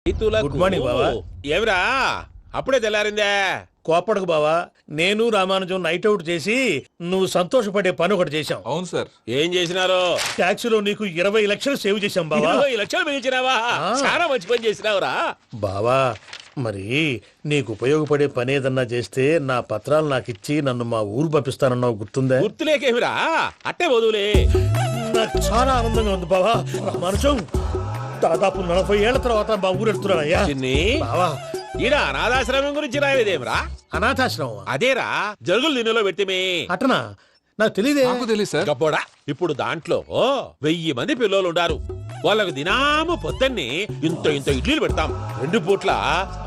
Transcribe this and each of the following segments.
Good morning బావా. ఏమిరా అప్పుడే తెల్లారిందే? కోపడకు బావా, నేను రామానుజం నైట్ అవుట్ చేసి నువ్వు సంతోషపడే పని ఒకటి చేశాం. అవును సార్. ఏం చేసినారు? ట్యాక్సీలో నీకు 20 లక్షలు సేవ్ చేశాం బావా. 20 లక్షలు మిగిల్చినావా? చాలా మంచి పని చేసినావురా బావా. మరి నీకు ఉపయోగపడే పని ఏదన్నా చేస్తే నా పత్రాలు నాకిచ్చి నన్ను మా ఊరు పంపిస్తానన్నావు, గుర్తుందా? గుర్తులేకేమిరా, అట్టే వదులే. నాకు చాలా ఆనందంగా ఉంది బావా. రామానుజం దాదాపు 40 ఏళ్ల తర్వాత మా ఊరు వెళ్తున్నానయ్యా. చిన్ని బావా, ఈడ అనాథాశ్రమం గురించి రాయలేదేమిరా? అనాథాశ్రమం అదేరా జరుగులు నిన్నలో పెట్టిమే. అటనా? నాకు తెలియదే. నాకు తెలియదు సార్. గబ్బోడా, ఇప్పుడు దాంట్లో 1000 మంది పిల్లలు ఉండారు. వాళ్ళకు దినాము పొద్దున్నే ఇంత ఇంత ఇడ్లీలు పెడతాం. 2 పూట్ల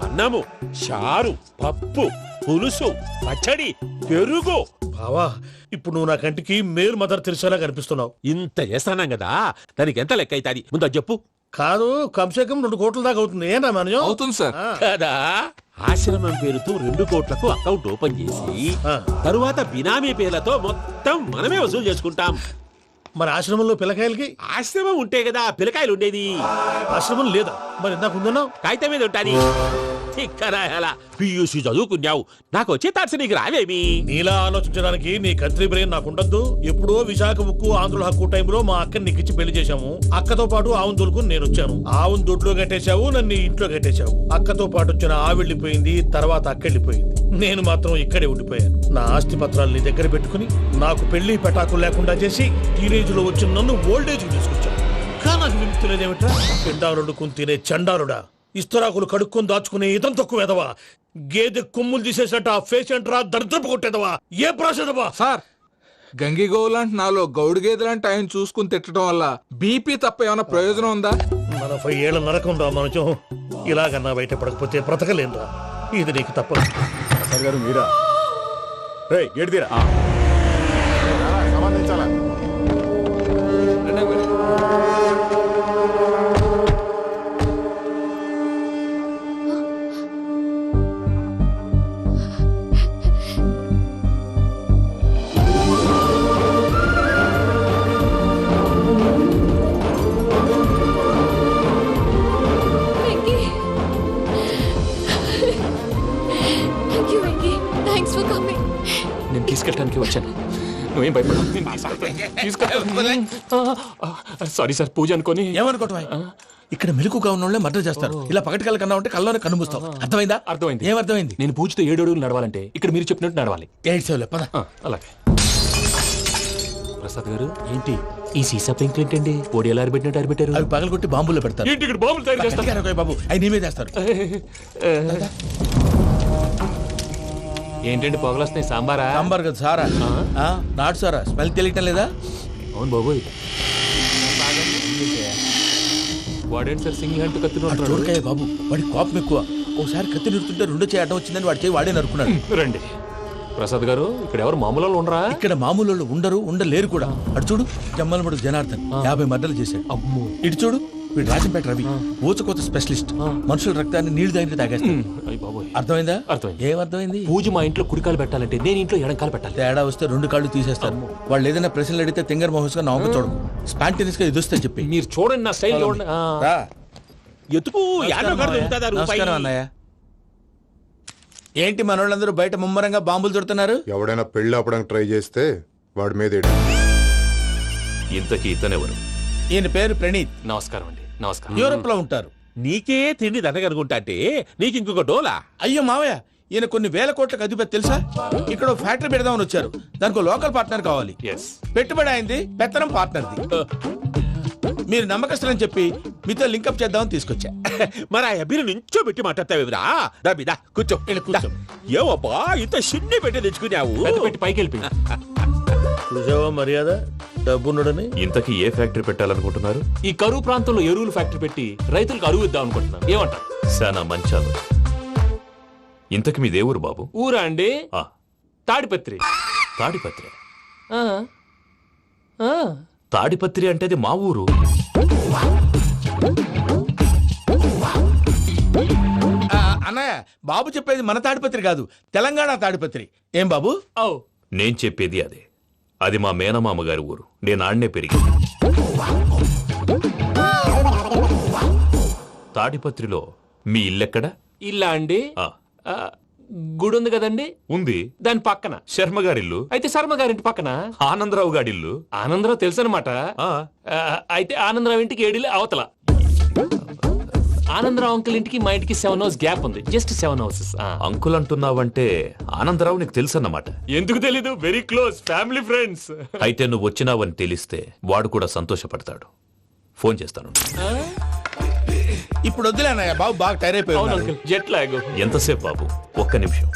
అన్నము, చారు, పప్పు, పులుసు, పచ్చడి, పెరుగు. బావా, ఇప్పుడు నువ్వు నా కంటికి మేలు మదర్ తెలిసేలా కనిపిస్తున్నావు. ఇంత చేస్తానం కదా, దానికి ఎంత లెక్క అవుతుంది ముందు అది చెప్పు. కాదు, కంసేకం 2 కోట్ల దాకా అవుతుంది. ఏం రామానుజం? అవుతుంది సార్. కదా, ఆశ్రమం పేరుతో 2 కోట్లకు అకౌంట్ ఓపెన్ చేసి ఆ. తరువాత బినామీ పేర్లతో మొత్తం మనమే వసూలు చేసుకుంటాం. మరి ఆశ్రమంలో పిల్లకాయలకి? ఆశ్రమం ఉంటే కదా పిల్లకాయలు ఉండేది. ఆశ్రమం లేదా? మరి ఇందాక ఉందన్నావు. కాగితం మీద ఉంటాది. చిక్కరాయాల పియూసీ చదువుకున్నావు, నాకు వచ్చే తాట్స్ నీకు రావేమి? నీలా ఆలోచించడానికి నీ కత్రి బ్రెయిన్ నాకు ఉండద్దు. ఎప్పుడో విశాఖ ఉక్కు ఆంధ్రుల హక్కు టైంలో మా అక్కని నీకిచ్చి పెళ్లి చేశాము. అక్కతో పాటు ఆవును దొడుకుని నేను వచ్చాను. ఆవును దొడ్లో కట్టేశావు, నన్ను ఇంట్లో కట్టేశావు. అక్కతో పాటు వచ్చిన ఆవిళ్ళిపోయింది, తర్వాత అక్కెళ్ళిపోయింది. నేను మాత్రం ఇక్కడే ఉండిపోయాను. నా ఆస్తి పత్రాలు నీ దగ్గర పెట్టుకుని నాకు పెళ్లి పెటాకులు లేకుండా చేసి టీనేజ్ లో వచ్చిన నన్ను ఓల్డేజ్ తీసుకొచ్చాను. కానీ నాకు విముక్తి లేదేమిట్రా? పిండారుడుకుని తినే చండారుడా, ఇస్తరాకులు కడుక్కొని దాచుకునే ఇతం తక్కువ ఎదవా, గేదె కొమ్ములు తీసేసట ఆ పేషెంట్ రా దరిద్రపు కొట్టేదవా, ఏ ప్రాసెదవా? సార్, గంగిగోవు లాంటి నాలో గౌడు గేదె లాంటి ఆయన చూసుకుని తిట్టడం వల్ల బీపీ తప్ప ఏమైనా ప్రయోజనం ఉందా? 40 ఏళ్ల నరకం రా మనచం. ఇలాగన్నా బయటపడకపోతే బ్రతకలేనురా. ఇది నీకు తప్పదు. గారు మీరా? రేయ్, గేట్ తీరా. సంబంధించాలా? నేను తీసుకెళ్ళడానికి వచ్చాను, నువ్వేం భయపడ. సారీ సార్, పూజ అనుకోని. ఏమనుకోవటం? ఇక్కడ మెలకుగా ఉన్న వాళ్ళే మర్డర్ చేస్తారు. ఇలా పగటి కళ్ళ కన్నా ఉంటే కళ్ళలోనే కనుమూస్తావు. అర్థమైందా? అర్థమైంది. ఏమర్థమైంది? నేను పూజతో 7 అడుగులు నడవాలంటే ఇక్కడ మీరు చెప్పినట్టు నడవాలి. 8 సేవలే పద. అలాగే. ప్రసాద్ గారు, ఏంటి ఈ సీసా పెంకులు ఏంటండి? పొడి ఎలా అరబెట్టినట్టు అరబెట్టారు? అవి పగలగొట్టి బాంబుల్లో పెడతారు. ఏంటి ఇక్కడ బాంబులు తయారు చేస్తారు? గట్టిగా బాబు, అవి నీ మీద వేస్తారు. ఏంటండి పొగలు వస్తున్నాయి? సాంబారా? సాంబార్ కదా సారా. నాటు సారా. స్మెల్ తెలియటం లేదా? అవును బాబోయ్. వాడేంటి సార్ సింగిల్ హ్యాండ్ కత్తిని? చూడకాయ బాబు, వాడి కోపం ఎక్కువ. ఒకసారి కత్తి నిరుతుంటే 2 చేయి అడ్డం వచ్చిందని వాడి చేయి వాడే నరుకున్నాడు. రండి ప్రసాద్ గారు, ఇక్కడ ఎవరు మామూలు వాళ్ళు ఉండరా? ఇక్కడ మామూలు వాళ్ళు ఉండరు, ఉండలేరు కూడా. అటు చూడు, జమ్మలమడు జనార్దన్ 50 మర్డర్లు చేశాడు. అమ్మో. ఇటు చూడు, వీడు రాజంపేట రవి ఊచకోత స్పెషలిస్ట్. మనుషుల రక్తాన్ని నీళ్లు దగ్గర తాగేస్తాడు. అర్థమైందా? అర్థమైంది. ఏమర్థమైంది? పూజ మా ఇంట్లో కుడికాలు పెట్టాలంటే నేను ఇంట్లో ఎడంకాలు పెట్టాలి. తేడా వస్తే 2 కాళ్ళు తీసేస్తారు. వాళ్ళు ఏదైనా ప్రశ్నలు అడిగితే తింగర్ మహోస్ గా నవ్వు చూడకు. స్పాంటినియస్ గా ఎదుస్తా చెప్పి. మీరు చూడండి, నా స్టైల్ చూడండి. ఎతుకు నమస్కారం అన్నయ్య. ఏంటి మనోళ్ళందరూ బయట ముమ్మరంగా బాంబులు దొరుకుతున్నారు? ఎవడైనా పెళ్లి ఆపడానికి ట్రై చేస్తే వాడి మీద ఇంతకీ ఇతనెవరు? ఈయన పేరు ప్రణీత్. నమస్కారం అండి. నమస్కారం. యూరోప్ లో ఉంటారు. నీకే తిండి దండగనుకుంటా అంటే నీకు ఇంకొక డోలా? అయ్యో మావయ్య, ఈయన కొన్ని వేల కోట్లకు అధిపతి తెలుసా? ఇక్కడ ఫ్యాక్టరీ పెడదామని వచ్చారు. దానికి లోకల్ పార్ట్నర్ కావాలి. పెట్టుబడి అయింది, పెత్తనం పార్ట్నర్ది. మీరు నమ్మకస్తులని చెప్పి మీతో లింకప్ చేద్దామని తీసుకొచ్చా. మరి ఆ అబ్బిని నుంచో పెట్టి మాట్లాడతావేమిరా? రబిదా కూర్చో. ఏవబ్బా ఇంత సిన్ని పెట్టి తెచ్చుకున్నావు? పెట్టి పైకి వెళ్ళిపోయి. చూసావా మర్యాద, డబ్బున్నడని. ఇంతకీ ఏ ఫ్యాక్టరీ పెట్టాలనుకుంటున్నారు? ఈ కరువు ప్రాంతంలో ఎరువులు ఫ్యాక్టరీ పెట్టి రైతులకు అరువు ఇద్దాం అనుకుంటున్నాను. ఏమంటారు? శానా మంచాలు. ఇంతకి మీ దేవురు బాబు? ఊరా అండి? ఆ, తాడిపత్రి. తాడిపత్రి. ఆ, ఆ. తాడిపత్రి అంటే అది మా ఊరు. అన్నయ్య, బాబు చెప్పేది మన తాడిపత్రి కాదు, తెలంగాణ తాడిపత్రి. ఏం బాబు? నేను చెప్పేది అదే. అది మా మేనమామ గారి ఊరు. నేను ఆడనే పెరిగింది. తాడిపత్రిలో మీ ఇల్లెక్కడ? ఇల్లా అండి ఆ, ఆ, గుడి ఉంది కదండి ఉంది. దాని పక్కన. శర్మ గారిల్లు. అయితే శర్మ గారింటి పక్కన ఆనందరావు గారిల్లు. ఆనందరావు తెలుసు అనమాట. ఆ, అయితే ఆనందరావు ఇంటికి 7 అవతల. ఆనందరావు అంకుల్ ఇంటికి మా ఇంటికి 7 hours గ్యాప్ ఉంది. Just 7 houses. అంకుల్ అంటున్నావంటే ఆనందరావు నీకు తెలుసన్నమాట. ఎందుకు తెలీదు? Very close family friends. అయితే నువ్వు వచ్చినావని తెలిస్తే వాడు కూడా సంతోషపడతాడు. ఫోన్ చేస్తాను. ఇప్పుడు వద్దులేనయ్య, బాబు బాగా టైర్ అవును అయిపోయి అంకుల్, జెట్ లాగ్. ఎంతసేపు బాబు? ఒక్క నిమిషం.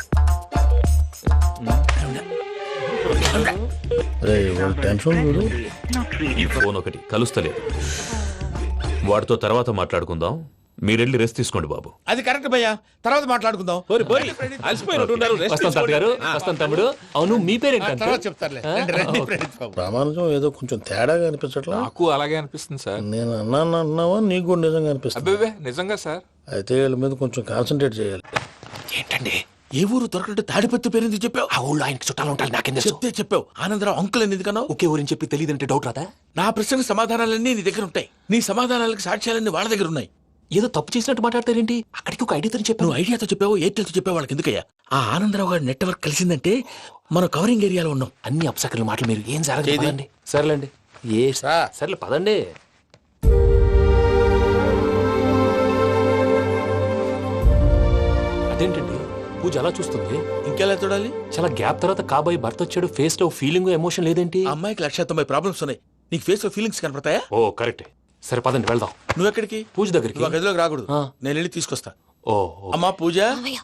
టెన్షన్ చూడు. ఈ ఫోన్ ఒకటి కలుస్తలేదు. వాడితో తర్వాత మాట్లాడుకుందాం. మీరెళ్ళి రెస్ట్ తీసుకోండి బాబు. అది కరెక్ట్ భయ్యా, తర్వాత మాట్లాడుకుందాం. అలసిపోయినట్టున్నారు, rest వస్తాం తాత గారు, వస్తాం తమ్ముడు. అవును, మీ పేరేంటి తర్వాత అంకుల్? చెప్తారులే. రండి, రండి, ప్రణీత్ బాబు. ప్రామాణికం ఏదో కొంచెం తేడాగా అనిపించట్లా. నాకు అలాగే అనిపిస్తుంది సార్. నేను అన్నావా నీకు కూడా నిజంగా అనిపిస్తుంది? అబ్బే నిజంగా సార్. అయితే వీళ్ళ మీద కొంచెం కాన్సన్ట్రేట్ చేయాలి. ఏంటండి ఏ ఊరు దొరకట్టు తాడిపత్రి పేరు ఎందుకు చెప్పావు? ఆ ఊళ్ళో ఆయనకి చుట్టాలు ఉంటారు, నాకేం చెప్తే చెప్పావు. ఆనందరావు అంకుల్ అని ఎందుకన్నావు? ఒకే ఊరిని చెప్పి తెలియదంటే డౌట్ రాదా? నా ప్రశ్నకు సమాధానాలన్నీ నీ దగ్గర ఉంటాయి. నీ సమాధానాలకు సాక్ష్యాలన్నీ వాళ్ళ దగ్గర ఉన్నాయి. ఏదో తప్పు చేసినట్టు మాట్లాడతారేంటి? అక్కడికి ఒక ఐడియాతో చెప్పాను. నువ్వు ఐడియాతో చెప్పావు, ఎయిర్టెల్తో చెప్పావు, వాళ్ళకి ఎందుకయ్యా? ఆ ఆనందరావు గారి నెట్వర్క్ కలిసిందంటే మనం కవరింగ్ ఏరియాలో ఉన్నాం. అన్ని అప్సకర్ల మాటలు మీరు ఏం జరగదు. ఏది? పదండి. సర్లేండి. సర్లే పదండి. అదేంటండి పూజ అలా చూస్తుంది? ఇంకెలా చూడాలి? చాలా గ్యాప్ తర్వాత కాబోయే భర్త వచ్చాడు, ఫేస్ లో ఫీలింగ్ ఎమోషన్ లేదేంటి? ఆ అమ్మాయికి 190 ప్రాబ్లమ్స్ ఉన్నాయి. నీకు ఫేస్ లో ఫీలింగ్స్ కనపడతాయా? ఓ కరెక్ట్. సరే పదండి వెళ్దాం. నువ్వు ఎక్కడికి? పూజ దగ్గరికి. నువ్వు ఆ గదిలోకి రాకూడదు. ఆ. నేను వెళ్ళి తీసుకొస్తా. ఓ అమ్మా పూజ, మావయ్య,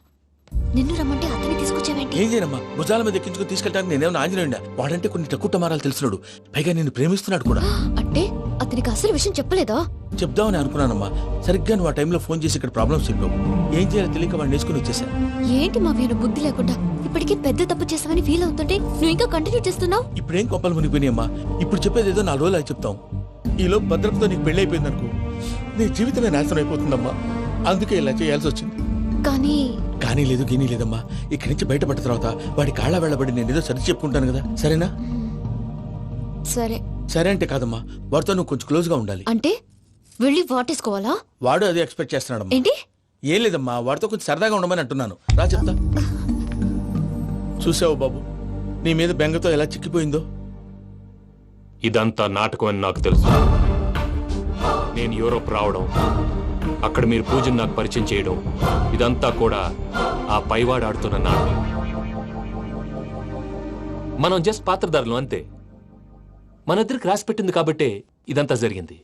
నిన్ను రమ్మంటే అతన్ని తీసుకొచ్చావేంటి? ఏం చేయనమ్మా, భుజాల మీద ఎక్కించుకుని తీసుకెళ్ళడానికి నేనేమన్నా ఆంజనేయుడా? వాడంటే కొన్ని తక్కువ టమారాలు తెలిసినాడు, పైగా నిన్ను ప్రేమిస్తున్నాడు కూడా. అంటే అతనికి అసలు విషయం చెప్పలేదా? చెప్దామని అనుకున్నానమ్మా, సరిగ్గా నువ్వు ఆ టైంలో ఫోన్ చేసి ఇక్కడ ప్రాబ్లమ్స్ చెప్పావు. ఏం చేయాలో తెలియక వాడిని వేసుకుని వచ్చేసా. ఏంటి మావయ్య బుద్ధి లేకుండా? ఇప్పటికీ పెద్ద తప్పు చేసావని ఫీల్ అవుతుంటే నువ్వు ఇంకా కంటిన్యూ చేస్తున్నావు. ఇప్పుడేం కొప్పలు మునిగిపోయినాయమ్మా. ఇప్పుడు చెప్పేది ఏదో 4 రోజులు అది చెప్తాం. ఈలో భద్రతతో నీకు పెళ్లి అయిపోయింది అనుకో, నీ జీవితమే నాశనం అయిపోతుందమ్మా. అందుకే ఇలా చేయాల్సి వచ్చింది. కానీ లేదు గినీ లేదమ్మా. ఇక్కడి నుంచి బయటపడ్డ తర్వాత వాడి కాళ్ళ వెళ్ళబడి నేను ఏదో సరి చెప్పుకుంటాను కదా, సరేనా? సరే. సరే అంటే కాదమ్మా, వాడితో నువ్వు కొంచెం క్లోజ్ గా ఉండాలి. అంటే వెళ్ళి వాటేసుకోవాలా? వాడు అదే ఎక్స్పెక్ట్ చేస్తున్నాడమ్మా. ఏంటి? ఏం లేదమ్మా, వాడితో కొంచెం సరదాగా ఉండమని అంటున్నాను. రా చెప్తా. చూసావు బాబు, నీ మీద బెంగతో ఎలా చిక్కిపోయిందో. ఇదంతా నాటకం అని నాకు తెలుసు. నేను యూరోప్ రావడం, అక్కడ మీరు పూజను నాకు పరిచయం చేయడం, ఇదంతా కూడా ఆ పైవాడు ఆడుతున్న నాటకం. మనం జస్ట్ పాత్రధారులు అంతే. మన ఇద్దరికి రాసి పెట్టింది కాబట్టే ఇదంతా జరిగింది.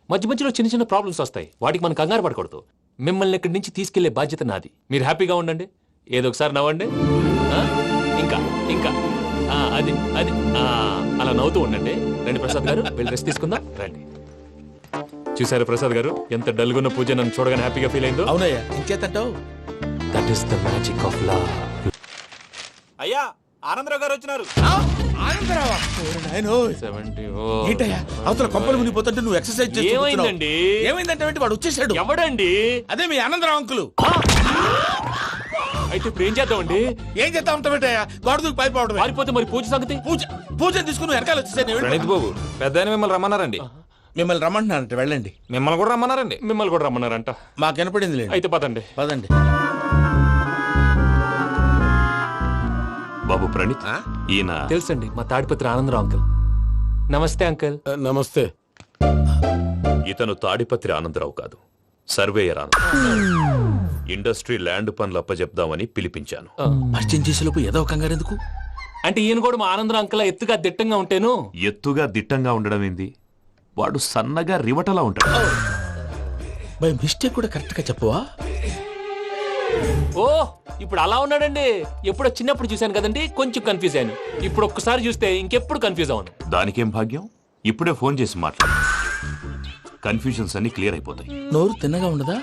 మధ్య మధ్యలో చిన్న చిన్న ప్రాబ్లమ్స్ వస్తాయి, వాటికి మనం కంగారు పడకూడదు. మిమ్మల్ని ఇక్కడి నుంచి తీసుకెళ్లే బాధ్యత నాది. మీరు హ్యాపీగా ఉండండి, ఏదో ఒకసారి నవ్వండి. ఆ? ఇంకా ఇంకా అది అది అలా నవ్వుతూ ఉండండి. రండి ప్రసాద్ గారు, వెళ్ళి రెస్ట్ తీసుకుందాం. రండి. చూసారు ప్రసాద్ గారు, ఎంత డల్గున్న పూజ నన్ను చూడగానే హ్యాపీగా ఫీల్ అయిందో. అవునయ్యా, ఇంకేతంటావు? That is the magic of love. అయ్యా, ఆనందరావు గారు వచ్చినారు. ఆనందరావా? ఓరి నాయనో. 70. ఏంటయ్యా, అవతల కొంపలు మునిగిపోతుంటే నువ్వు ఎక్సర్సైజ్ చేస్తూ కూర్చున్నావు. ఏమైందండి? ఏమైందంటే వాడు వచ్చేసాడు. ఎవడండి? అదే మీ ఆనందరావు అంకులు. అయితే ఇప్పుడు ఏం చేద్దామండి? ఏం చేస్తా ఉంటావేటయ్యా, గొడవకు పైపోవడమే. పారిపోతే మరి పూజ సంగతి? పూజ తీసుకుని నువ్వు వెనకాల వచ్చేసాను. ప్రణీత్ బాబు, పెద్ద ఆయన మిమ్మల్ని రమ్మన్నారండి. మిమ్మల్ని రమ్మంటున్నారంట, వెళ్ళండి. మిమ్మల్ని కూడా రమ్మన్నారండి. మిమ్మల్ని కూడా రమ్మన్నారంట. మాకు వినపడింది లేదు. అయితే పదండి. పదండి. బాబు ప్రణీత్, ఈయన తెలుసండి, మా తాడిపత్రి ఆనందరావు అంకుల్. నమస్తే అంకుల్. నమస్తే. ఇతను తాడిపత్రి ఆనందరావు కాదు, సర్వేయర్ ఆనందరావు. ఇండస్ట్రీ ల్యాండ్ పనులు అప్పచెప్దామని పిలిపించాను. పరిచయం చేసేలోపు ఏదో కంగారు ఎందుకు? అంటే ఈయన కూడా మా ఆనందరావు అంకుల్ ఎత్తుగా దిట్టంగా ఉంటేను. ఎత్తుగా దిట్టంగా ఉండడం ఏంది, వాడు సన్నగా రివటలా ఉంటాడు. బై మిస్టేక్ కూడా కరెక్ట్ గా చెప్పవా? ఓ ఇప్పుడు అలా ఉన్నాడండి. ఎప్పుడో చిన్నప్పుడు చూశాను కదండి, కొంచెం కన్ఫ్యూజ్ అయ్యాను. ఇప్పుడు ఒక్కసారి చూస్తే ఇంకెప్పుడు కన్ఫ్యూజ్ అవ్వను. దానికేం భాగ్యం, ఇప్పుడే ఫోన్ చేసి మాట్లాడు. కన్ఫ్యూజన్స్ అన్ని క్లియర్ అయిపోతాయి. నోరు తిన్నగా ఉండదా?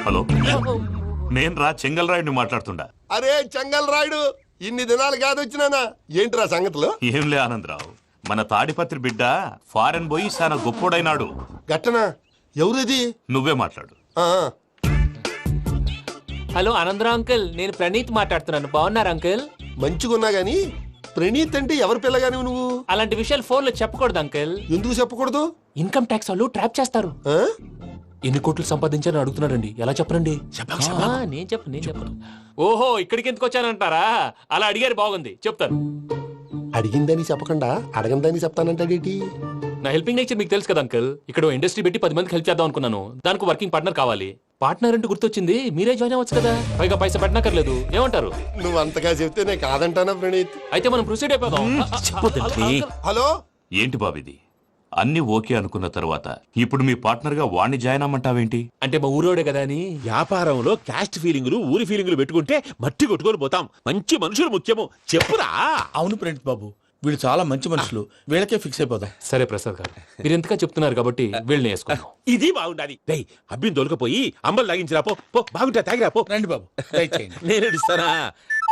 హలో, నేను రా చెంగల్రాయుడిని మాట్లాడుతుండా. అరే చెంగల్ రాయుడు, ఇన్ని దినాలు కాదు వచ్చినానా? ఏంట్రా సంగతులు? ఏంలే ఆనందరావు, మన తాడిపత్రి బిడ్డ ఫారెన్ పోయి చాలా గొప్పోడైనాడు. గట్టనా? ఎవరిది? నువ్వే మాట్లాడు. ఆ, హలో ఆనందరావు అంకుల్, నేను ప్రణీత్ మాట్లాడుతున్నాను. బాగున్నారు అంకుల్? మంచిగున్నా గాని ప్రణీత్ అంటే ఎవరి పిల్లగాని నువ్వు? అలాంటి విషయాలు ఫోన్ లో చెప్పకూడదు అంకుల్. ఎందుకు చెప్పకూడదు? ఇన్కమ్ ట్యాక్స్ వాళ్ళు ట్రాప్ చేస్తారు. ఆ? ఎన్ని కోట్లు సంపాదించాలని అడుగుతున్నాడండి. ఎలా చెప్పరండి? నేను చెప్పను. ఓహో, ఇక్కడికి ఎందుకు వచ్చానంటారా? అలా అడిగారు, బాగుంది, చెప్తాను. అడిగిందని చెప్పకుండా అడగందని చెప్తానంటాడేటి? నా హెల్పింగ్ నేచర్ మీకు తెలుసు కదా అంకుల్. ఇక్కడ ఇండస్ట్రీ పెట్టి 10 మందికి హెల్ప్ చేద్దాం అనుకున్నాను. దానికి వర్కింగ్ పార్ట్నర్ కావాలి. పార్ట్నర్ అంటే గుర్తొచ్చింది, మీరే జాయిన్ అవ్వచ్చు కదా. పైగా పైసా పెట్టనక్కర్లేదు. ఏమంటారు? నువ్వు అంతగా చెప్తే నేను కాదంటానా ప్రణీత్? అయితే మనం ప్రొసీడ్ అయిపోదాం. హలో, ఏంటి బాబిది? అన్ని ఓకే అనుకున్న తర్వాత ఇప్పుడు మీ పార్ట్నర్ గా వాణ్ణి జాయిన్ అమ్మంటావేంటి? అంటే మా ఊరోడే కదా అని. వ్యాపారంలో క్యాస్ట్ ఫీలింగులు ఊరి ఫీలింగులు పెట్టుకుంటే మట్టి కొట్టుకొని పోతాం. మంచి మనుషులు ముఖ్యము, చెప్పురా. అవును ప్రణీత్ బాబు, వీళ్ళు చాలా మంచి మనుషులు. వీళ్ళకే ఫిక్స్ అయిపోదాం. సరే ప్రసాద్ గారు, మీరు ఎంతగా చెప్తున్నారు కాబట్టి వీళ్ళని వేసుకుందాం. ఇది బాగుండాలి. డై అబ్బిని దొలకపోయి అంబలు లాగించిరా పో. పో బాగుంటా తాగిరా పో. రండి బాబు, దయచేయండి. నేను ఇస్తానా?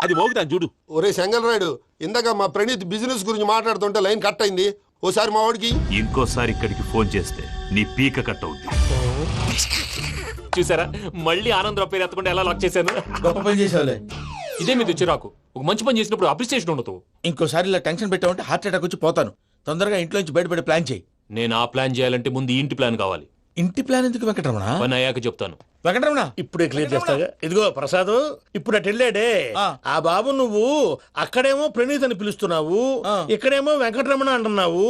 అది మోగుతాను చూడు. ఒరే చెంగల్ రాయుడు, ఇందాక మా ప్రణీత్ బిజినెస్ గురించి మాట్లాడుతుంటే లైన్ కట్ అయింది. ఓసారి మా వాడికి. ఇంకోసారి ఇక్కడికి ఫోన్ చేస్తే నీ పీక కట్ అవుద్ది. చూసారా, మళ్ళీ ఆనందరావు పేరు ఎత్తకుండా ఎలా లాక్ చేశాను. గొప్ప పని చేసేవాళ్ళే. ఇదే మీద చిరాకు. ఒక మంచి పని చేసినప్పుడు అప్రిసియేషన్ ఉండదు. ఇంకోసారి ఇలా టెన్షన్ పెట్టామంటే హార్ట్ అటాక్ వచ్చి పోతాను. తొందరగా ఇంట్లో నుంచి బయటపడే ప్లాన్ చేయి. నేను ఆ ప్లాన్ చేయాలంటే ముందు ఈ ఇంటి ప్లాన్ కావాలి. ఇంటి ప్లాన్ ఎందుకు వెంకటరమణ? పని అయ్యాక చెప్తాను. వెంకటరమణ, ఇప్పుడే క్లియర్ చేస్తాగా. ఇదిగో ప్రసాద్, ఇప్పుడు అటు వెళ్ళాడే ఆ. ఆ బాబు, నువ్వు అక్కడేమో ప్రణీత్ అని పిలుస్తున్నావు, ఇక్కడేమో వెంకటరమణ అంటున్నావు.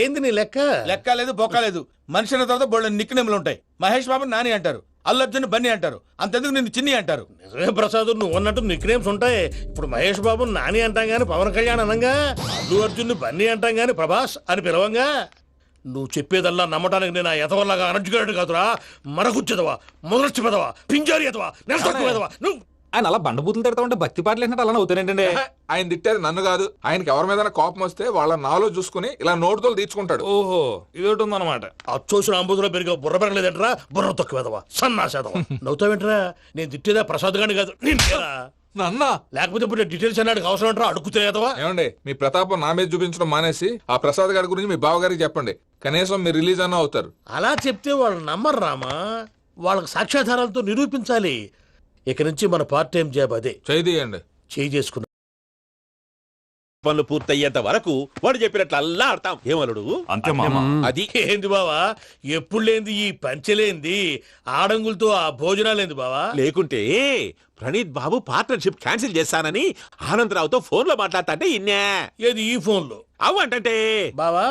ఏంది నీ లెక్క? లెక్క లేదు, బొక్క లేదు. మనిషి అన్న తర్వాత బోళ్ళ నిక్నెములు ఉంటాయి. మహేష్ బాబు నాని అంటారు, అల్లు అర్జున్ బన్నీ అంటారు, అంతెందుకు నిన్ను చిన్ని అంటారు. నిజమే ప్రసాద్, నువ్వు అన్నట్టు నిక్ నేమ్స్ ఉంటాయి. ఇప్పుడు మహేష్ బాబు నాని అంటాం గాని పవన్ కళ్యాణ్ అనంగా, అల్లు అర్జున్ బన్నీ అంటాం గాని ప్రభాస్ అని పిలవంగా. నువ్వు చెప్పేదల్లా నమ్మటానికి నేను ఎతవల్లాగా అనర్జుకేటెడ్ కాదురా. మరగుచ్చదవా, మొదలచ్చి పెదవా, పింజారి ఎదవా, నెలసొక్కుదవా నువ్వు. ఆయన అలా బండబూతులు తిడతా ఉంటే భక్తి పాటలు ఏంటంటే అలా అవుతానంటే. ఆయన తిట్టేది నన్ను కాదు. ఆయనకి ఎవరి మీద కోపం వస్తే వాళ్ళ నాలో చూసుకుని ఇలా నోటుతో తీర్చుకుంటాడు. ఓహో, ఇది ఒకటి ఉందన్నమాట. అచ్చోసిన అంబుధులో పెరిగే బుర్ర పెరగలేదంటరా, బుర్ర తొక్కువేదవా, సన్నాసేదవా. నవ్వుతావేంట్రా? నేను తిట్టేదా ప్రసాద్ గాని కాదు, నిన్నేరా. నన్నా? లేకపోతే ఇప్పుడు డీటెయిల్స్ అన్నాడు అవసరం అంటారా? అడుగుతాయేదవా. ఏమండి, మీ ప్రతాపం నా మీద చూపించడం మానేసి ఆ ప్రసాద్ గారి గురించి మీ బావగారికి చెప్పండి. కనీసం మీరు రిలీజ్ అన్న అవుతారు. అలా చెప్తే వాళ్ళు నమ్మరు రామా. వాళ్ళకి సాక్ష్యాధారాలతో నిరూపించాలి. ఇక నుంచి మన పార్ట్ టైం జాబ్ అదే. చేయండి. చేయి చేసుకున్నా పనులు పూర్తయ్యేంత వరకు వాడు చెప్పినట్లు అల్లా ఆడతాం. ఏమలుడు? అంతే మామ. అది ఏంది బావా, ఎప్పుడు లేంది ఈ పంచలేంది, ఆడంగులతో ఆ భోజనాలేంది బావా? లేకుంటే ప్రణీత్ బాబు పార్ట్నర్షిప్ క్యాన్సిల్ చేస్తానని ఆనందరావుతో ఫోన్ లో మాట్లాడతా అంటే ఇన్నే. ఏది ఈ ఫోన్ లో? అవ్వంటే బావా,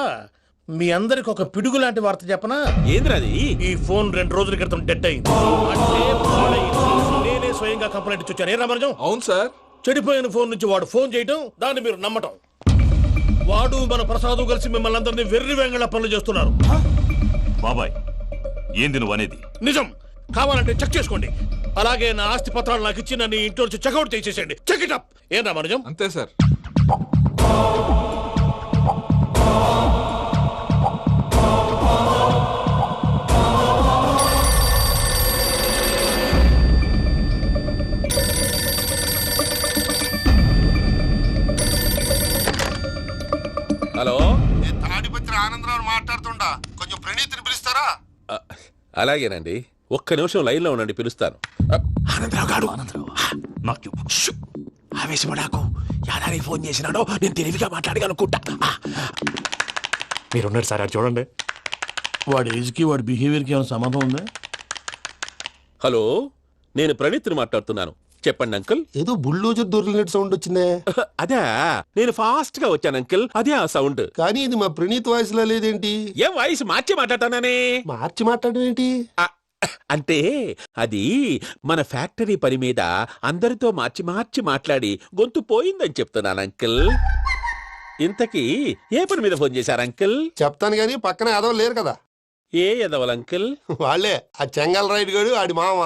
మీ అందరికి ఒక పిడుగు లాంటి వార్త చెప్పనా? ఏంద్రది? ఈ ఫోన్ 2 రోజుల క్రితం డెడ్ అయింది. అంటే పాడైంది. నేనే స్వయంగా కంప్లైంట్ ఇచ్చి వచ్చాను. ఏ రామరాజం? అవును సార్. చెడిపోయిన ఫోన్ నుంచి వాడు ఫోన్ చేయటం, దాన్ని మీరు నమ్మటం. వాడు మన ప్రసాదు కలిసి మిమ్మల్ని అందరినీ వెర్రి వెంగళ పనులు చేస్తున్నారు. బాబాయ్, ఏంది నువ్వు అనేది? నిజం. కావాలంటే చెక్ చేసుకోండి. అలాగే నా ఆస్తి పత్రాలు నాకు ఇచ్చి నన్ను ఇంట్లో నుంచి చెక్అౌట్ చేసేసండి. Check it up. ఏం రామరాజం? అంతే సార్. హలో, నేను తాడిపత్రి ఆనందరావు మాట్లాడుతుండా. కొంచెం ప్రణీతిని పిలుస్తారా? అలాగేనండి. ఒక్క నిమిషం లైన్ లో ఉండండి, పిలుస్తాను. ఆనందరావు గాడు. నాకు ఆవేశపడాకు. యాదానికి ఫోన్ చేసినాడో నేను తెలివిగా మాట్లాడగలనుకుంటా. మీరున్నారు సార్, అది చూడండి. వాడి ఏజ్ కి వాడి బిహేవియర్ కి ఏమైనా సంబంధం ఉందా? హలో, నేను ప్రణీత్ని మాట్లాడుతున్నాను. చెప్పండి అంకుల్. ఏదో బుల్డోజర్ దొరికినట్టు సౌండ్ వచ్చిందే. అదే, నేను ఫాస్ట్ గా వచ్చాను అంకుల్. అదే ఆ సౌండ్. కానీ ఇది మా ప్రణీత్ వాయిస్ లో లేదేంటి? ఏం వాయిస్ మార్చి మాట్లాడతానని? మార్చి మాట్లాడడం ఏంటి? అంటే అది మన ఫ్యాక్టరీ పని మీద అందరితో మార్చి మార్చి మాట్లాడి గొంతు పోయిందని చెప్తున్నాను అంకుల్. ఇంతకీ ఏ పని మీద ఫోన్ చేశారు అంకుల్? చెప్తాను గానీ పక్కన ఏదో లేరు కదా. ఏ ఎదవలు అంకుల్? వాళ్ళే ఆ చెంగల్ రైడ్ గాడు ఆడి మామ.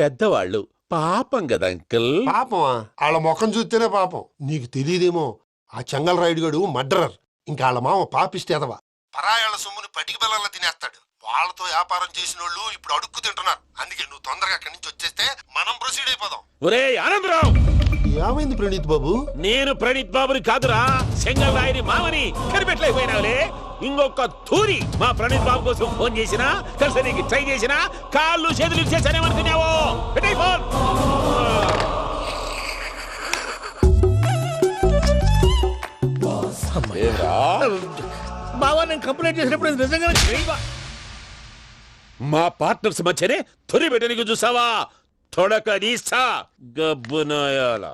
పెద్దవాళ్ళు, పాపం కదా అంకుల్. పాపమా? వాళ్ళ ముఖం చూస్తేనే పాపం. నీకు తెలియదేమో, ఆ చెంగల్ రైడ్ గాడు మర్డరర్. ఇంకా వాళ్ళ మామ పాపిస్తేదవా. పరాయాళ్ళ సొమ్ముని పటికి బెల్లంలో తినేస్తాడు. వాళ్ళతో వ్యాపారం చేసిన వాళ్ళు ఇప్పుడు అడుక్కు తింటున్నారు. అందుకే నువ్వు తొందరగా అక్కడి నుంచి వచ్చేస్తే మనం ప్రొసీడ్ అయిపోదాం. ఒరే ఆనందరావు, ఏమైంది ప్రణీత్ బాబు? నేను ప్రణీత్ బాబుని కాదురా, సెంగల్ రాయని మామని. కనిపెట్టలేకపోయినావులే. ఇంకొక తూరి మా ప్రణీత్ బాబు కోసం ఫోన్ చేసినా, కలిసి నీకు ట్రై చేసినా, కాళ్ళు చేతులు చేశానేమనుకున్నావు? పెట్టేయ్ ఫోన్. ఏరా? బావా నేను కంప్లైంట్ చేసినప్పుడు ఇది నిజంగానే చేయవా? మా పార్ట్నర్స్ మధ్యనే తొలి పెట్టడానికి చూసావా? తొడక నీసా గబ్బునాయాల.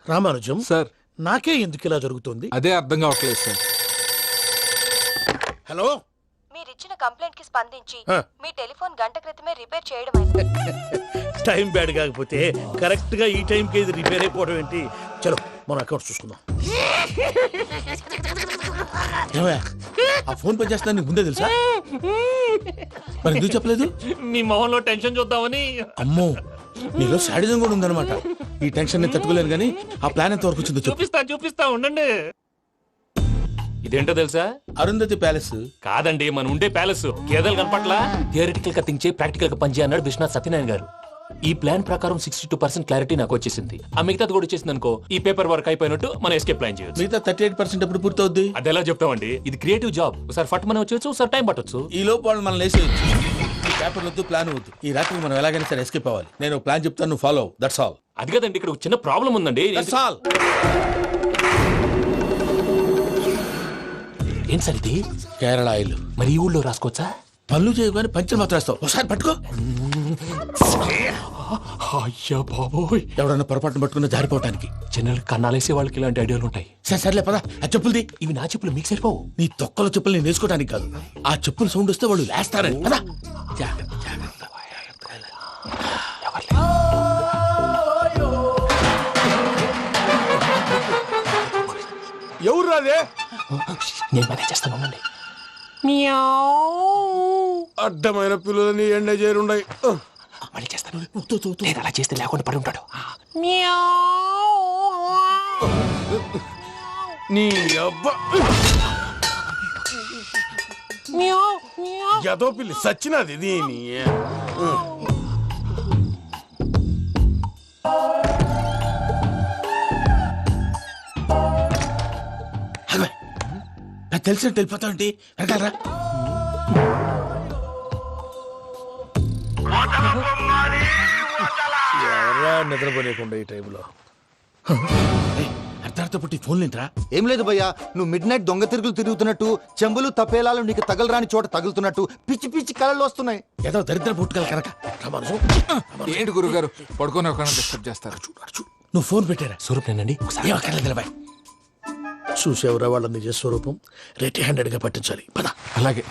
రామానుజం సార్ నాకే ఎందుకు ఇలా జరుగుతుంది? అదే అర్థం కావట్లేదు సార్. హలో, మీరిచ్చిన కంప్లైంట్ కి స్పందించి ఆ. మీ టెలిఫోన్ గంట క్రితమే రిపేర్ చేయడం అయింది. టైం బ్యాడ్ కాకపోతే కరెక్ట్ గా ఈ టైంకి ఇది రిపేర్ అయిపోవడం ఏంటి? చలో మన అకౌంట్ చూసుకుందాం. ఏమయ్యా, ఆ ఫోన్ పని చేస్తున్నా నీకు ముందే తెలుసా? మరి ఎందుకు చెప్పలేదు? మీ మొహంలో టెన్షన్ చూద్దామని. అమ్మో, నీలో శాడిజం కూడా ఉందన్నమాట. ఈ టెన్షన్ ని తట్టుకోలేను కానీ ఆ ప్లాన్ ఎంత వరకు వచ్చిందో చెప్పు. చూపిస్తా ఉండండి. ఇదేంటో తెలుసా? అరుంధతి ప్యాలెస్. కాదండి, మన ఉండే ప్యాలెస్. గేదెలు కనపట్లా? థియరిటికల్ గా థింక్ చేయి, ప్రాక్టికల్ గా పనిచేయి అన్నాడు విశ్వనాథ్ సత్యనారాయణ గారు. ఈ ప్లాన్ ప్రకారం 62% క్లారిటీ నాకు వచ్చేసింది. ఆ మిగతాది కూడా వచ్చేసింది అనుకో, ఈ పేపర్ వర్క్ అయిపోయినట్టు మనం ఎస్కేప్ ప్లాన్ చేయొచ్చు. మిగతా 38% ఎప్పుడు పూర్తవుద్ది? అది ఎలా చెప్తామండి? ఇది క్రియేటివ్ జాబ్. ఒకసారి ఫట్ మనం వచ్చేయచ్చు, ఒకసారి టైం పట్టొచ్చు. ఈ లోపు వాళ్ళు మనం లేసేయచ్చు. ఈ పేపర్ వద్దు, ప్లాన్ వద్దు. ఈ రాత్రి మనం ఎలాగైనా సరే ఎస్కేప్ అవ్వాలి. నేను ప్లాన్ చెప్తాను, నువ్వు ఫాలో. That's all. అది కదండి, ఇక్కడ ఒక చిన్న ప్రాబ్లం ఉందండి. That's all. ఏం సార్ ఇది? కేరళ ఆయిల్. మరి ఈ ఊళ్ళో రాసుకోవచ్చా? పనులు చేయగానే పంచర్ మాత్రం వేస్తావు. ఒకసారి పట్టుకో. అయ్యా బాబోయ్, ఎవడన్నా పొరపాటున పట్టుకున్న జారిపోవటానికి. జనరల్ కన్నాలేసే వాళ్ళకి ఇలాంటి ఐడియాలు ఉంటాయి. సరే సర్లే పదా, ఆ చెప్పులది. ఇవి నా చెప్పులు మీకు సరిపోవు. నీ తొక్కల చెప్పులు నేను వేసుకోవడానికి కాదు, ఆ చెప్పులు సౌండ్ వస్తే వాళ్ళు లేస్తారని. పదా. ఎవరు రాదే? నేను మేనేజ్ చేస్తాను, ఉండండి. అడ్డమైన పిల్లలని ఎండ చేరుండయి. మళ్ళీ చేస్తాను. లేదు, అలా చేస్తే లేకుండా పడి ఉంటాడు. నీ అబ్బా ఎదో పిల్లి సచ్చినది దీని. నాకు తెలిసినట్టు వెళ్ళిపోతావు ఏంటి? వెనకాలరా. ఎవరా నిద్రపోలేకుండా ఈ టైంలో? అర్ధార్థ పుట్టి ఫోన్ లేంట్రా. ఏం లేదు భయ్యా, నువ్వు మిడ్ నైట్ దొంగ తిరుగులు తిరుగుతున్నట్టు, చెంబులు తపేలాలు నీకు తగలరాని చోట తగులుతున్నట్టు పిచ్చి పిచ్చి కళలు వస్తున్నాయి. ఏదో దరిద్ర పుట్టుకల కనుక. ఏంటి గురుగారు పడుకొని ఒక డిస్టర్బ్ చేస్తారు? నువ్వు ఫోన్ పెట్టారా? స్వరూపేనండి, ఒకసారి నిలబాయ్. చూసేవరా వాళ్ళ నిజ స్వరూపం? రెట్టి హ్యాండెడ్ గా పట్టించాలి. పద. అలాగే.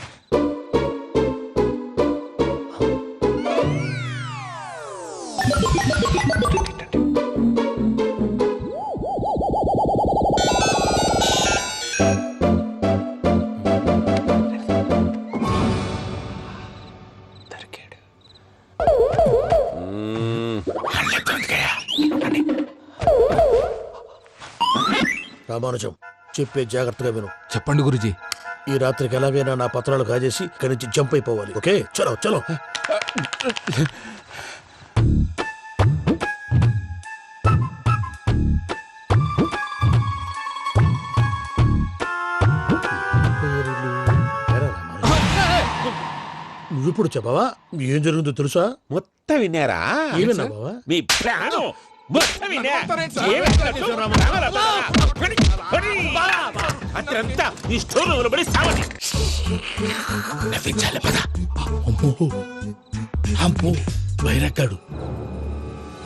రామానుజం చెప్పే జాగ్రత్తగా విను. చెప్పండి గురుజీ. ఈ రాత్రికి ఎలాగైనా నా పత్రాలు కాజేసి ఇక్కడి నుంచి జంప్ అయిపోవాలి. ఓకే, చలో చలో. నువ్విప్పుడు చెప్పవా ఏం జరిగిందో తెలుసా? మొత్తం విన్నారా? ఏమన్నా బావా? మీ ప్రాణం మొత్తం విన్నా? అత్రంతా ఈ స్టోర్ రూమ్ లో పడి సావండి. నవ్వించాలి. పద. అమ్మో అమ్మో, బయరట్టాడు.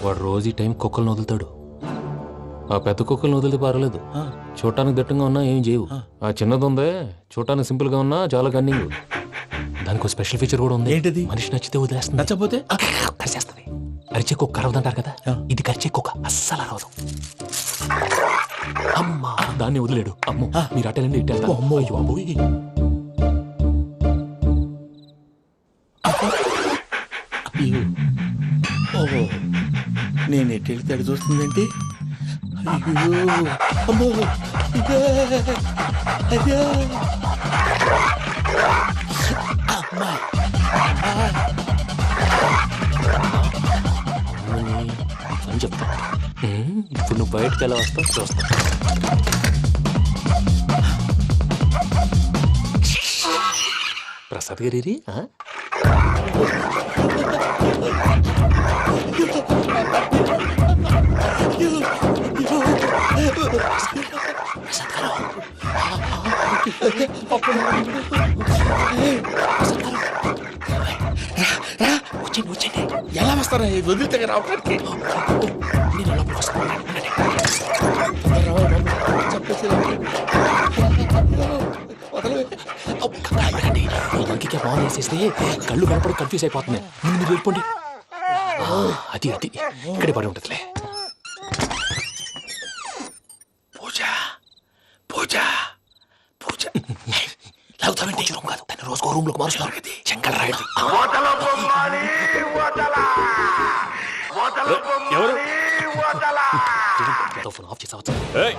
వాడు రోజు ఈ టైం కుక్కలను వదులుతాడు. ఆ పెద్ద కుక్కలను వదిలితే పర్వాలేదు, చూడటానికి దట్టంగా ఉన్నా ఏం చేయవు. ఆ చిన్నది ఉందే, చూడటానికి సింపుల్ గా ఉన్నా చాలా కన్నింగ్. దానికి స్పెషల్ ఫీచర్ కూడా ఉంది. ఏంటిది? మనిషి నచ్చితే వదిలేస్తుంది, నచ్చపోతే కరిచేస్తుంది. అరిచే కుక్క అరవదంటారు కదా, ఇది కరిచే కుక్క అస్సలు అరవదు. అమ్మా, దాన్ని వదిలేడు. అమ్మో, మీరు అటెండి ఇట్టేస్తారు. అమ్మో, అయ్యో అబ్బోయ్. ఓహో, నేను ఎట్టెళ్తాడు చూస్తుందంటే. అయ్యో అమ్మో, ఇదే అదే. అమ్మా అని చెప్తా. ఇప్పుడు నువ్వు బయటకు ఎలా వస్తావు చూస్తా. ప్రసాద్ గారి ప్రసాద్ గారు ఎలా వస్తారా వదిలితే రావడానికి బాగా వేసేస్తే కళ్ళు కనపడి కన్ఫ్యూజ్ అయిపోతున్నాయి. ముందు మీరు వెళ్ళిపోండి. అది అది ఇక్కడే పడి ఉంటుందిలే. పూజ పూజ పూజ లాగుతామంటే రూమ్ కాదు, తను రోజుకో రూమ్ లోకి మారుస్తున్నారు కదా. చెంగల్ రాయడు. ఎవరు ఫోన్ ఆఫ్ చేసావచ్చు. ఏయ్!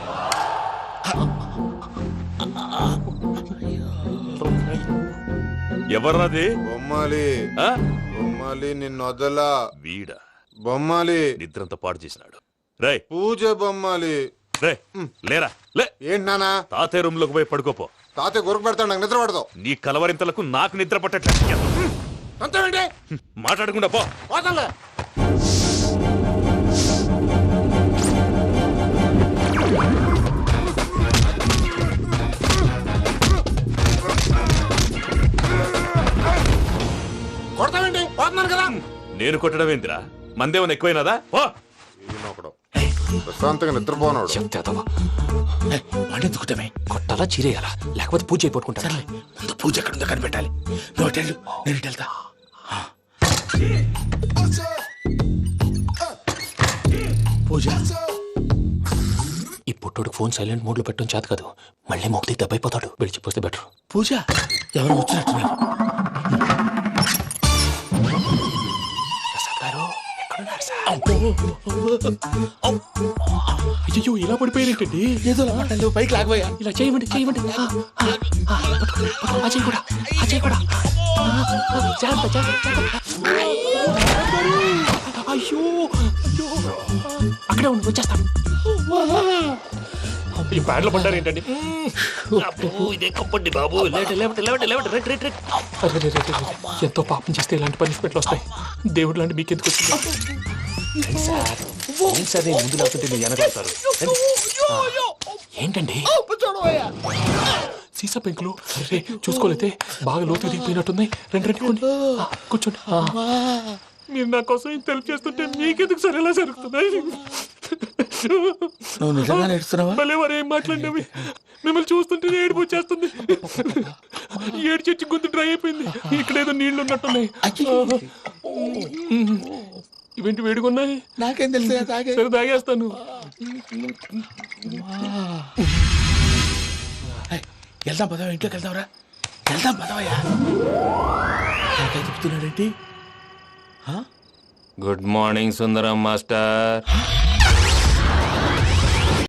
ఎవర్రాది? బొమ్మాలి ఆ? బొమ్మాలి నిన్ను వదలా. వీడా బొమ్మాలి నిద్రంతా పాడు చేసినాడు. రేయ్ పూజ బొమ్మాలి. రే లేరా లే. ఏంటి నానా? తాతయ్య రూమ్ లోకి పోయి పడుకోపో. తాతయ్య గురకు పెడతాడు, నాకు నిద్ర పడదు. నీ కలవరింతలకు నాకు నిద్ర పట్టట్లేదు. అంతేంటి మాట్లాడకుండా పో. పోతాలే. కొడతావేంటి? పోతున్నాను కదా. నేను కొట్టడం ఏందిరా? మందేమన్నా ఎక్కువైనదా? పో. ఈయనొకడు ప్రశాంతంగా నిద్రపోనాడు. వాడెందుకుంటామే? కొట్టాలా చీరేయాలా లేకపోతే పూజ అయిపోట్టుకుంటా. సర్లే, ముందు పూజ ఎక్కడుందో కనిపెట్టాలి. నువ్వు అటు వెళ్ళు, నేను ఇటు వెళ్తా. పూజ ఈ పుట్టోడు ఫోన్ సైలెంట్ మోడ్ లో పెట్టడం చేత కాదు. మళ్ళీ మొక్కి దెబ్బైపోతాడు. వెళ్ళి చెప్పొస్తే బెటర్. పూజ ఎవరు వచ్చినట్టున్నారు? ప్రసాద్ గారు ఎక్కడున్నారు సార్? అయ్యో ఇలా పడిపోయినట్టండి. ఏదో మాటలు పైకి లాగబోయా. ఇలా చేయమండి చేయమండి. అజయ్ కూడా అజయ్ కూడా జాగ్రత్త జాగ్రత్త. అయ్యో అయ్యో అక్కడే ఉండి వచ్చేస్తాను. ఈ బ్యాడ్లో పడ్డారు ఏంటండి? ఇదే కప్పండి బాబు. ఎంతో పాపం చేస్తే ఇలాంటి పనిష్మెంట్లు వస్తాయి. దేవుడు లాంటి మీకెందుకు వచ్చింది సార్? నేను ముందు లేకుంటే మీరు వెనకాడతారు. ఏంటండి సీసా పెంకులు? రే చూసుకోలేతే బాగా లోతు దిగిపోయినట్టున్నాయి. రెండు రెండు కొన్ని కూర్చోండి. మీరు నా కోసం ఇంత హెల్ప్ చేస్తుంటే మీకెందుకు సరే ఎలా జరుగుతున్నాయి? నువ్వు నిజంగా నేర్చుతున్నావా? మళ్ళీ వారు ఏం మాట్లాడినవి మిమ్మల్ని చూస్తుంటే ఏడుపు వచ్చేస్తుంది. ఏడు చెట్టు గొంతు డ్రై అయిపోయింది. ఇక్కడ ఏదో నీళ్లు ఉన్నట్టున్నాయి. ఇవేంటి వేడుకున్నాయి? నాకేం తెలుసు, సరే తాగేస్తాను. వెళ్దాం పదవా, ఇంట్లోకి వెళ్దాంరా. వెళ్దాం పదవయ్యా. చెప్తున్నాడేంటి? గుడ్ మార్నింగ్ సుందరం మాస్టర్.